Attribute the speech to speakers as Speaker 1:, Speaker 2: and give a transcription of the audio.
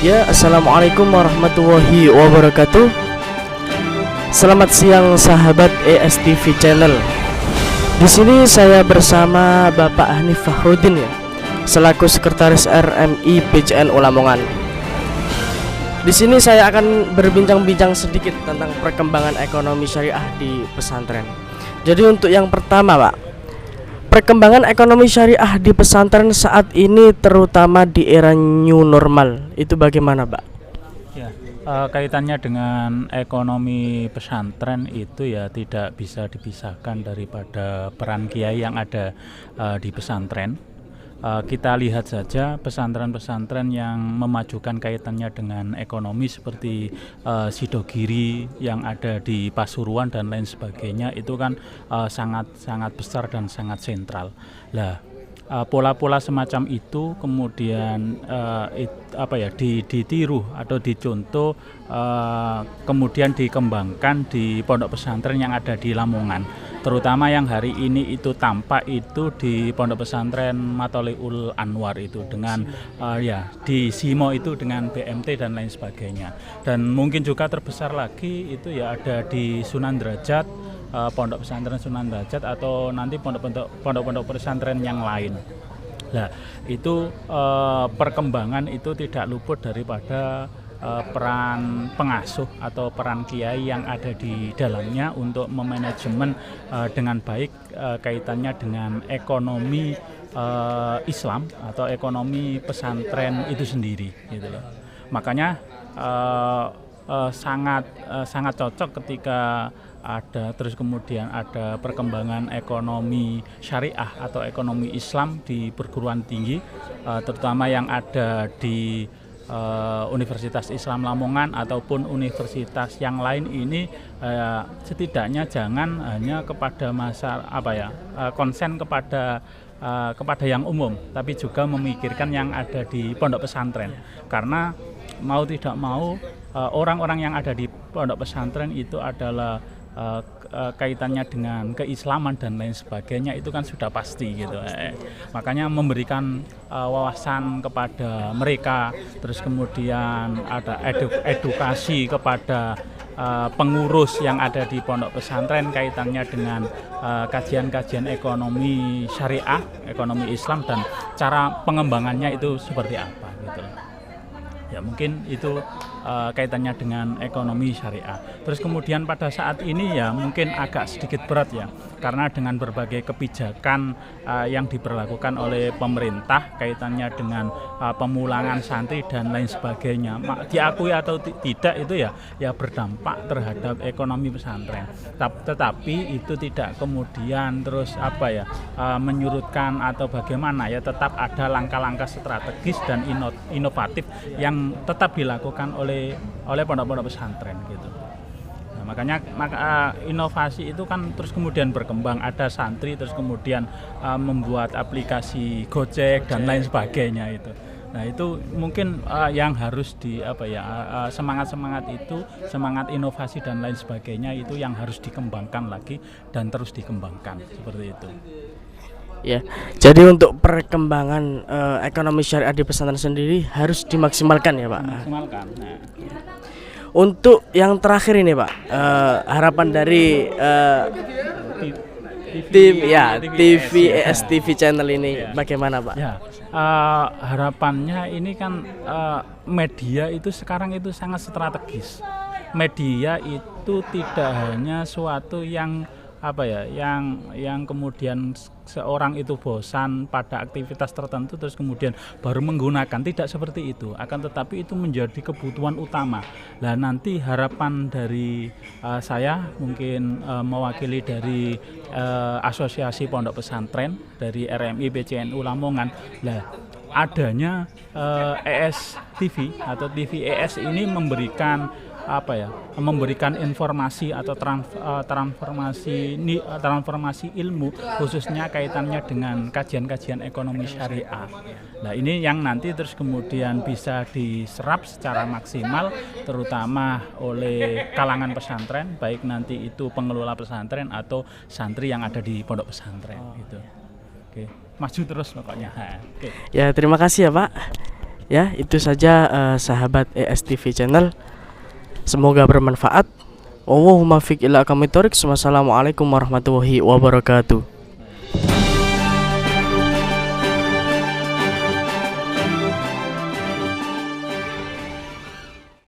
Speaker 1: Ya, assalamualaikum warahmatullahi wabarakatuh. Selamat siang sahabat ESTV Channel. Di sini saya bersama Bapak Hanif Fahrudin ya, selaku Sekretaris RMI PCNU Lamongan. Di sini saya akan berbincang-bincang sedikit tentang perkembangan ekonomi syariah di pesantren. Jadi untuk yang pertama, Pak, perkembangan ekonomi syariah di pesantren saat ini terutama di era new normal itu bagaimana, Pak?
Speaker 2: Ya, kaitannya dengan ekonomi pesantren itu ya tidak bisa dipisahkan daripada peran kiai yang ada di pesantren. Kita lihat saja pesantren-pesantren yang memajukan kaitannya dengan ekonomi seperti Sidogiri yang ada di Pasuruan dan lain sebagainya, itu kan sangat besar dan sangat sentral. Lah, pola-pola semacam itu kemudian ditiru atau dicontoh, kemudian dikembangkan di pondok pesantren yang ada di Lamongan, terutama yang hari ini itu tampak itu di pondok pesantren Matoliul Anwar itu dengan di Simo itu dengan BMT dan lain sebagainya, dan mungkin juga terbesar lagi itu ya ada di Sunan Derajat, pondok pesantren Sunan Derajat, atau nanti pondok-pondok pesantren yang lain. Nah, itu perkembangan itu tidak luput daripada peran pengasuh atau peran kiai yang ada di dalamnya untuk memanajemen dengan baik kaitannya dengan ekonomi Islam atau ekonomi pesantren itu sendiri, gitu loh. Makanya sangat cocok ketika terus kemudian ada perkembangan ekonomi syariah atau ekonomi Islam di perguruan tinggi, terutama yang ada di Universitas Islam Lamongan ataupun universitas yang lain ini. Setidaknya jangan hanya kepada konsen kepada yang umum, tapi juga memikirkan yang ada di pondok pesantren, karena mau tidak mau orang-orang yang ada di pondok pesantren itu adalah kaitannya dengan keislaman dan lain sebagainya, itu kan sudah pasti gitu. Makanya memberikan wawasan kepada mereka, terus kemudian ada edukasi kepada pengurus yang ada di pondok pesantren kaitannya dengan kajian-kajian ekonomi syariah, ekonomi Islam, dan cara pengembangannya itu seperti apa gitu. Ya mungkin itu kaitannya dengan ekonomi syariah. Terus kemudian pada saat ini ya mungkin agak sedikit berat ya, karena dengan berbagai kebijakan yang diberlakukan oleh pemerintah kaitannya dengan pemulangan santri dan lain sebagainya, diakui atau tidak itu ya berdampak terhadap ekonomi pesantren. Tetapi itu tidak kemudian terus menyurutkan atau bagaimana, ya tetap ada langkah-langkah strategis dan inovatif yang tetap dilakukan oleh pondok-pondok pesantren gitu. Nah, makanya inovasi itu kan terus kemudian berkembang, ada santri terus kemudian membuat aplikasi Gojek dan lain sebagainya itu. Nah, itu mungkin yang harus semangat itu, semangat inovasi dan lain sebagainya itu yang harus dikembangkan lagi dan terus dikembangkan seperti itu.
Speaker 1: Ya, jadi untuk perkembangan ekonomi syariah di pesantren sendiri harus dimaksimalkan ya, Pak.
Speaker 2: Maksimalkan. Nah.
Speaker 1: Untuk yang terakhir ini, Pak, harapan dari TV ESTV Channel ini bagaimana, Pak?
Speaker 2: Ya, harapannya ini kan media itu sekarang itu sangat strategis. Media itu tidak hanya suatu yang yang kemudian seorang itu bosan pada aktivitas tertentu terus kemudian baru menggunakan, tidak seperti itu, akan tetapi itu menjadi kebutuhan utama. Nah, nanti harapan dari saya mungkin mewakili dari Asosiasi Pondok Pesantren dari RMI PCNU Lamongan, adanya ESTV atau TV ES ini memberikan informasi atau transformasi ilmu, khususnya kaitannya dengan kajian-kajian ekonomi syariah. Nah, ini yang nanti terus kemudian bisa diserap secara maksimal, terutama oleh kalangan pesantren, baik nanti itu pengelola pesantren atau santri yang ada di pondok pesantren gitu. Oke, maju terus pokoknya.
Speaker 1: Ya, terima kasih ya, Pak. Ya, itu saja sahabat ESTV channel. Semoga bermanfaat. Wallahumma fiq ila aqwamit thoriq. Wassalamualaikum warahmatullahi wabarakatuh.